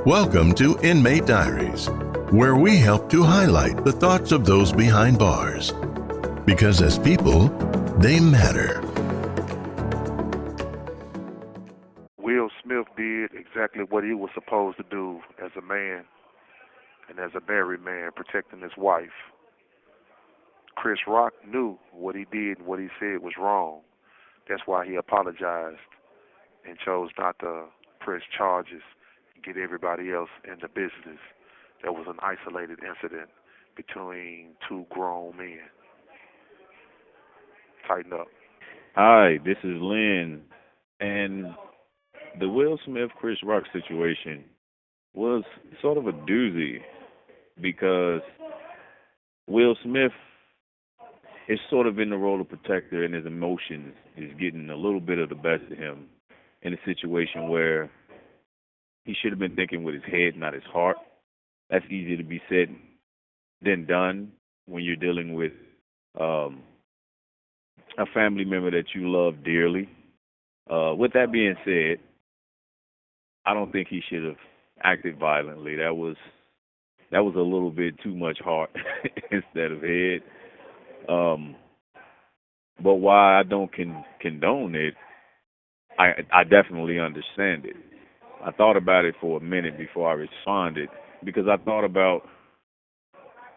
Welcome to Inmate Diaries, where we help to highlight the thoughts of those behind bars. Because as people, they matter. Will Smith did exactly what he was supposed to do as a man and as a married man, protecting his wife. Chris Rock knew what he did and what he said was wrong. That's why he apologized and chose not to press charges and get everybody else in the business. That was an isolated incident between two grown men. Tighten up. Hi, this is Lynn. And the Will Smith Chris Rock situation was sort of a doozy because Will Smith is sort of in the role of protector and his emotions is getting a little bit of the best of him in a situation where he should have been thinking with his head, not his heart. That's easier to be said than done when you're dealing with um, a family member that you love dearly. With that being said, I don't think he should have acted violently. That was a little bit too much heart instead of head. Um, but why I don't condone it, I definitely understand it. I thought about it for a minute before I responded because I thought about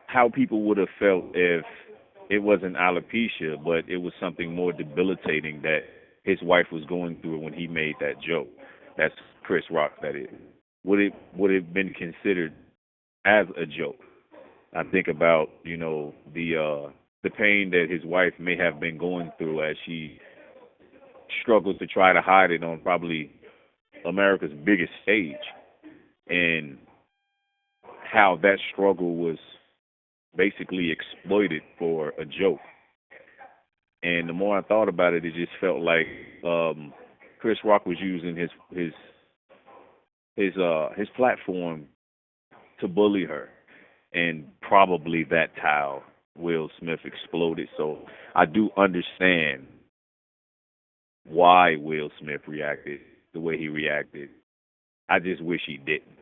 how people would have felt if it wasn't alopecia, but it was something more debilitating that his wife was going through when he made that joke. That's Chris Rock, that is. Would it have been considered as a joke? I think about the pain that his wife may have been going through as she struggles to try to hide it on probably America's biggest stage, and how that struggle was basically exploited for a joke. And the more I thought about it, it just felt like Chris Rock was using his platform to bully her, and probably that's how Will Smith exploded. So I do understand why Will Smith reacted the way he reacted. I just wish he didn't,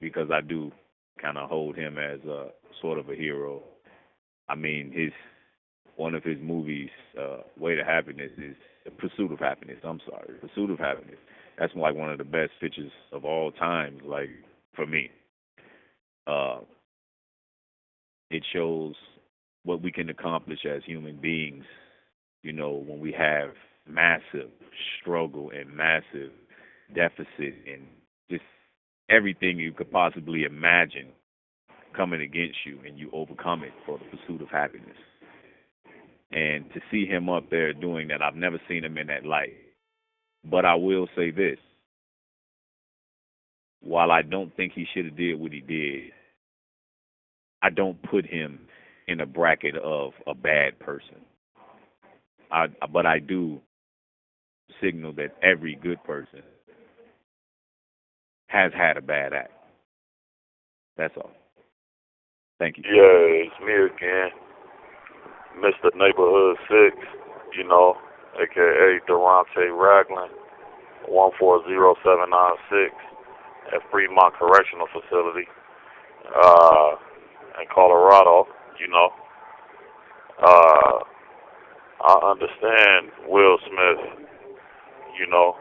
because I do kind of hold him as a sort of a hero. I mean, his one of his movies, Way to Happiness, is Pursuit of Happiness. I'm sorry, Pursuit of Happiness. That's like one of the best pictures of all time. Like for me, uh, it shows what we can accomplish as human beings. You know, when we have massive struggle and massive deficit and just everything you could possibly imagine coming against you, and you overcome it for the pursuit of happiness. And to see him up there doing that, I've never seen him in that light. But I will say this: while I don't think he should have did what he did, I don't put him in a bracket of a bad person. But I do signal that every good person has had a bad act. That's all. Thank you. Yeah, it's me again, Mr. Neighborhood 6, a.k.a. Durante Ragland, 140796 at Fremont Correctional Facility in Colorado, Uh, I understand Will Smith, you know.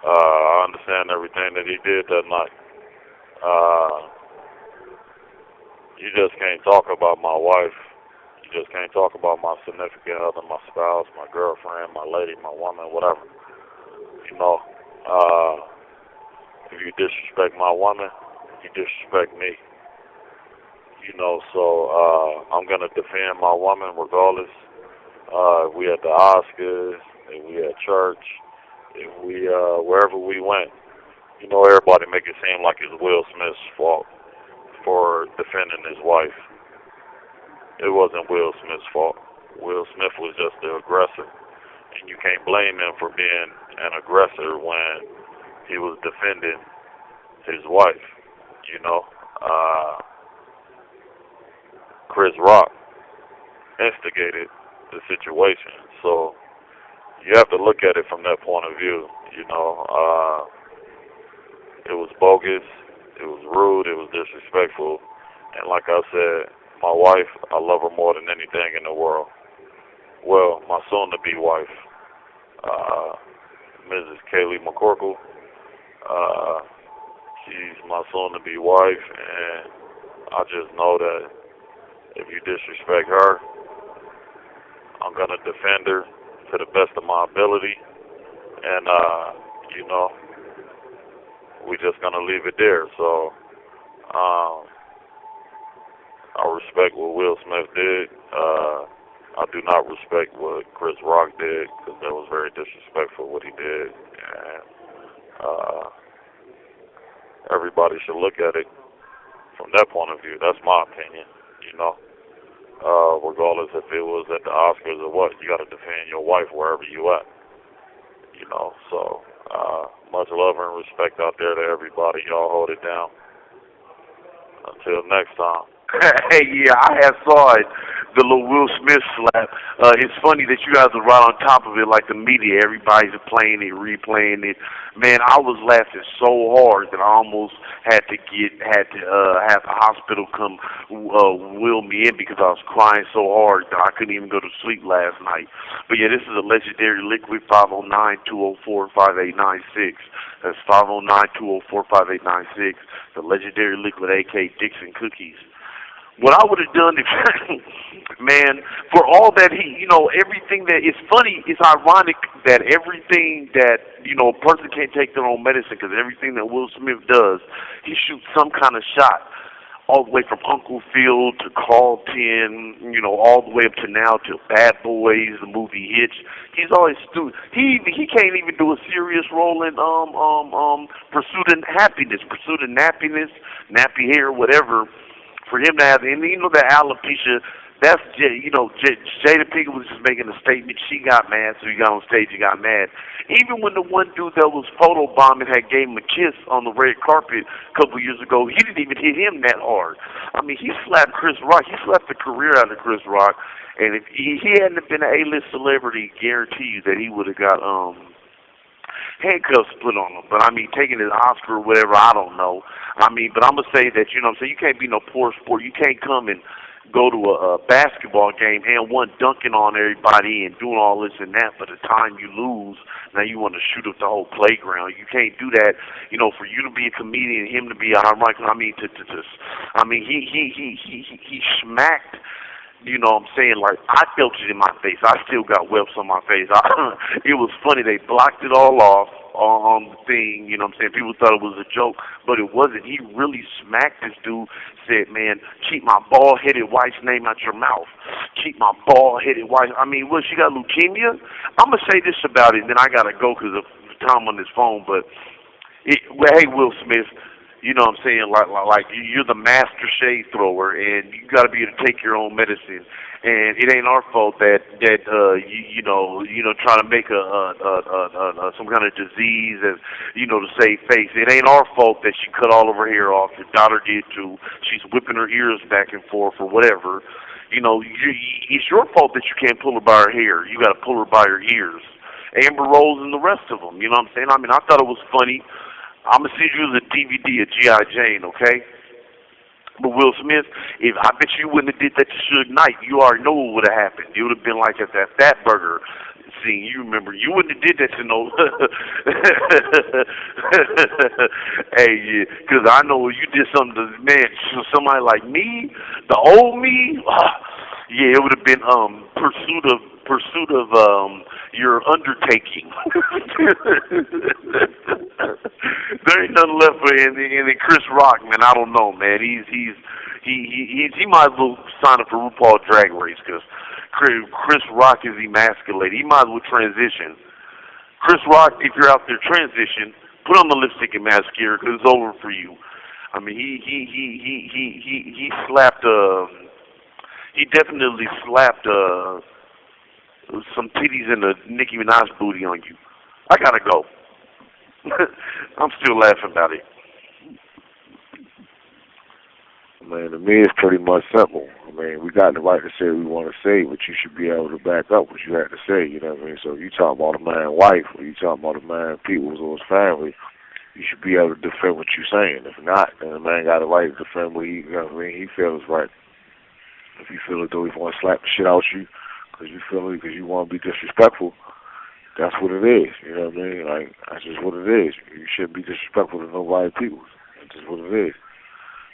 I understand everything that he did that night. Uh, you just can't talk about my wife. You just can't talk about my significant other, my spouse, my girlfriend, my lady, my woman, whatever. You know, uh, if you disrespect my woman, you disrespect me. I'm going to defend my woman regardless. If we at the Oscars, if we at church, if we, wherever we went, everybody make it seem like it's Will Smith's fault for defending his wife. It wasn't Will Smith's fault. Will Smith was just the aggressor. And you can't blame him for being an aggressor when he was defending his wife, you know. Chris Rock instigated the situation. So you have to look at it from that point of view, you know. It was bogus, it was rude, it was disrespectful. And like I said, my wife, I love her more than anything in the world. Well, my soon-to-be wife, Mrs. Kaylee McCorkle, she's my soon-to-be wife, and I just know that if you disrespect her, I'm going to defend her to the best of my ability. And, you know, we just going to leave it there. So, I respect what Will Smith did. I do not respect what Chris Rock did, because that was very disrespectful what he did. And everybody should look at it from that point of view. That's my opinion, you know. Regardless if it was at the Oscars or what, you got to defend your wife wherever you at, you know. So much love and respect out there to everybody. Y'all hold it down. Until next time. Hey, yeah, I had saw it, the little Will Smith slap. It's funny that you guys are right on top of it like the media. Everybody's playing it, replaying it. Man, I was laughing so hard that I almost had to have the hospital come wheel me in because I was crying so hard that I couldn't even go to sleep last night. But yeah, this is a legendary liquid, 509-204-5896. That's 509-204-5896. The legendary liquid, a.k.a. Dixon Cookies. What I would have done if, man, for all that he, you know, everything that, it's funny, it's ironic that everything that, you know, a person can't take their own medicine, because everything that Will Smith does, he shoots some kind of shot, all the way from Uncle Phil to Carlton, you know, all the way up to now to Bad Boys, the movie Hitch. He's always he can't even do a serious role in Pursuit of Happiness, Nappy Hair, whatever. For him to have, and you know, that alopecia, that's, you know, Jada Pinkett was just making a statement. She got mad, so he got on stage and got mad. Even when the one dude that was photobombing had gave him a kiss on the red carpet a couple years ago, he didn't even hit him that hard. I mean, he slapped Chris Rock. He slapped the career out of Chris Rock. And if he hadn't been an A-list celebrity, guarantee you that he would have got handcuffs put on him. But I mean, taking his Oscar or whatever, I don't know. I mean, but I'm going to say that, you know what I'm saying, you can't be no poor sport. You can't come and go to a basketball game and one dunking on everybody and doing all this and that, but the time you lose, now you want to shoot up the whole playground. You can't do that, you know, for you to be a comedian, him to be a harmonica. I mean, he smacked. You know what I'm saying? Like, I felt it in my face. I still got whelps on my face. It was funny. They blocked it all off on the thing. You know what I'm saying? People thought it was a joke, but it wasn't. He really smacked this dude, said, man, keep my bald-headed wife's name out your mouth. Keep my bald-headed wife. I mean, what, she got leukemia? I'm going to say this about it, and then I got to go because of time on this phone, but, well, hey, Will Smith, you know what I'm saying? Like you're the master shade thrower, and you got to be able to take your own medicine. And it ain't our fault that you know trying to make some kind of disease and to save face. It ain't our fault that she cut all of her hair off. Your daughter did too. She's whipping her ears back and forth or whatever. It's your fault that you can't pull her by her hair. You got to pull her by her ears. Amber Rose and the rest of them. You know what I'm saying? I mean, I thought it was funny. I'm going to send you the DVD of G.I. Jane, okay? But Will Smith, I bet you wouldn't have did that to Suge Knight. You already know what would have happened. It would have been like at that Fat Burger scene. You remember, you wouldn't have did that to no... Hey, yeah, because I know you did something to, man, somebody like me, the old me, yeah, it would have been pursuit of your undertaking. There ain't nothing left for him. And Chris Rock, man, I don't know, man. He might as well sign up for RuPaul Drag Race because Chris Rock is emasculated. He might as well transition. Chris Rock, if you're out there, transition. Put on the lipstick and mascara because it's over for you. I mean, he slapped. He definitely slapped some titties in the Nicki Minaj booty on you. I gotta go. I'm still laughing about it. Man, to me it's pretty much simple. I mean, we got the right to say what we want to say, but you should be able to back up what you had to say, you know what I mean? So if you talk about a man's wife or you talk about a man's people or his family, you should be able to defend what you're saying. If not, then the man got a right to defend what he feels right. If you feel as though he want to slap the shit out you because you want to be disrespectful, that's what it is. You know what I mean? Like, that's just what it is. You shouldn't be disrespectful to nobody people. That's just what it is.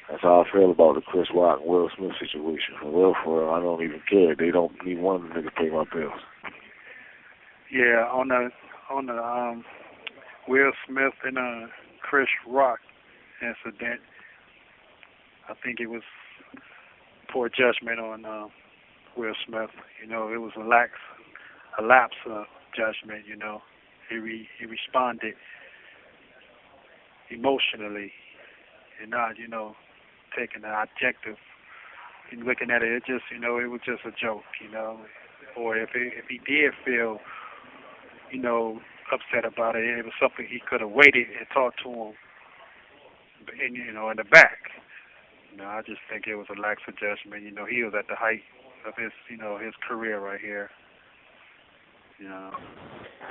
That's how I feel about the Chris Rock and Will Smith situation. For real, I don't even care. They don't need one of them niggas pay my bills. Yeah, on the Will Smith and Chris Rock incident, I think it was poor judgment on Will Smith. You know, it was a lapse of judgment. You know, he responded emotionally and not, you know, taking the objective and looking at it. It just, you know, it was just a joke. You know, or if he did feel, you know, upset about it, it was something he could have waited and talked to him, you know, in the back. You know, I just think it was a lax of judgment. You know, he was at the height of his, you know, his career right here. You know.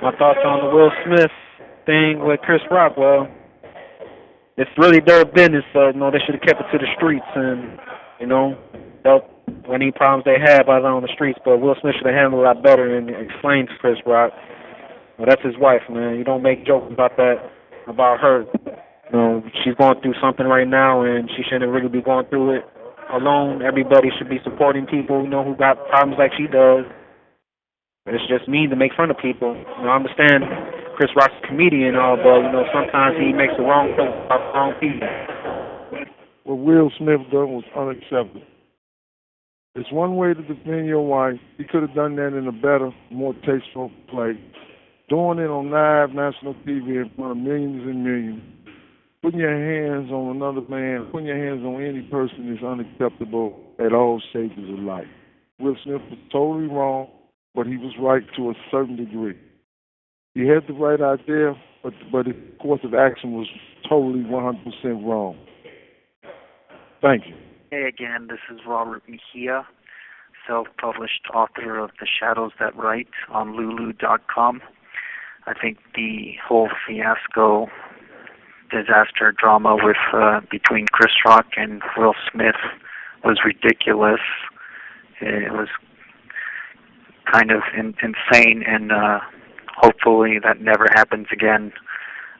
My thoughts on the Will Smith thing with Chris Rock, well, it's really their business, so, you know, they should have kept it to the streets and, you know, dealt with any problems they had by on the streets, but Will Smith should have handled it a lot better and explained to Chris Rock. Well, that's his wife, man. You don't make jokes about that, about her. You know, she's going through something right now, and she shouldn't really be going through it alone. Everybody should be supporting people, you know, who got problems like she does. It's just mean to make fun of people. You know, I understand Chris Rock's a comedian and all, but, you know, sometimes he makes the wrong jokes about the wrong people. What Will Smith done was unacceptable. It's one way to defend your wife. He could have done that in a better, more tasteful play. Doing it on live national TV in front of millions and millions. Putting your hands on another man, putting your hands on any person is unacceptable at all stages of life. Will Smith was totally wrong, but he was right to a certain degree. He had the right idea, but his course of action was totally 100% wrong. Thank you. Hey again, this is Robert Mejia, self-published author of The Shadows That Write on Lulu.com. I think the whole fiasco, disaster drama with between Chris Rock and Will Smith was ridiculous. It was kind of insane, and hopefully that never happens again.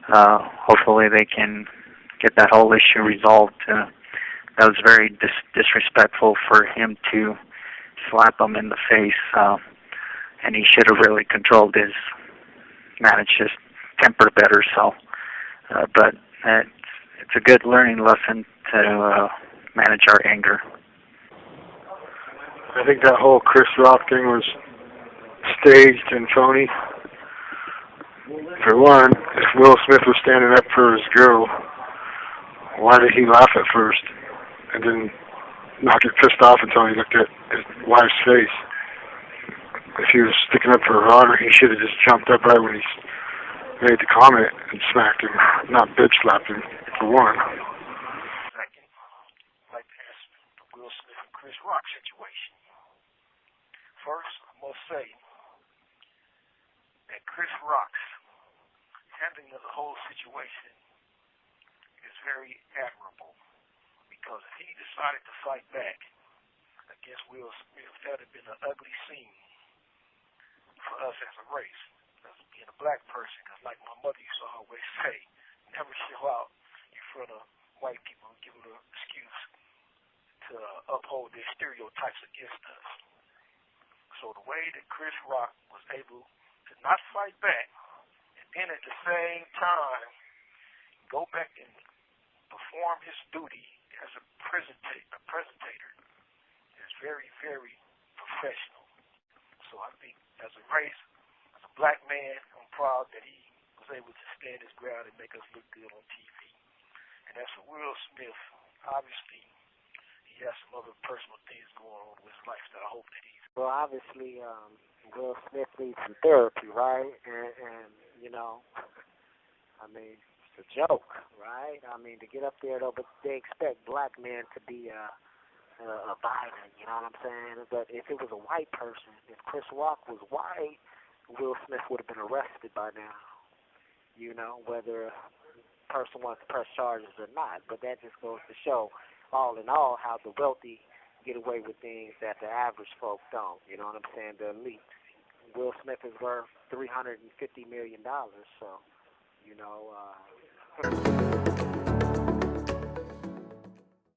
Hopefully they can get that whole issue resolved. That was very disrespectful for him to slap him in the face, and he should have really managed his temper better. So, but it's a good learning lesson to manage our anger. I think that whole Chris Rock thing was staged and phony. For one, if Will Smith was standing up for his girl, why did he laugh at first and then not get pissed off until he looked at his wife's face? If he was sticking up for her honor, he should have just jumped up right when he made the comment and smacked him, not bitch slapped him, for one. Second, I'd like to ask the Will Smith and Chris Rock situation. First, I must say that Chris Rock's handling of the whole situation is very admirable, because if he decided to fight back against Will Smith, that would have been an ugly scene for us as a race, as being a black person, because like my mother used to always say, never show out in front of white people and give them an excuse to uphold their stereotypes against us. So the way that Chris Rock was able to not fight back, and then at the same time go back and perform his duty as a presentator is very, very professional. So I think as a race, as a black man, I'm proud that he was able to stand his ground and make us look good on TV. And as for Will Smith, obviously he has some other personal things going on with his life that I hope that he's... Well, obviously, Will Smith needs some therapy, right? And you know, I mean, it's a joke, right? I mean, to get up there, though, but they expect black men to be a violent, you know what I'm saying? But if it was a white person, if Chris Rock was white, Will Smith would have been arrested by now. You know, whether person wants to press charges or not. But that just goes to show, all in all, how the wealthy get away with things that the average folk don't. You know what I'm saying? The elite. Will Smith is worth $350 million, so, you know,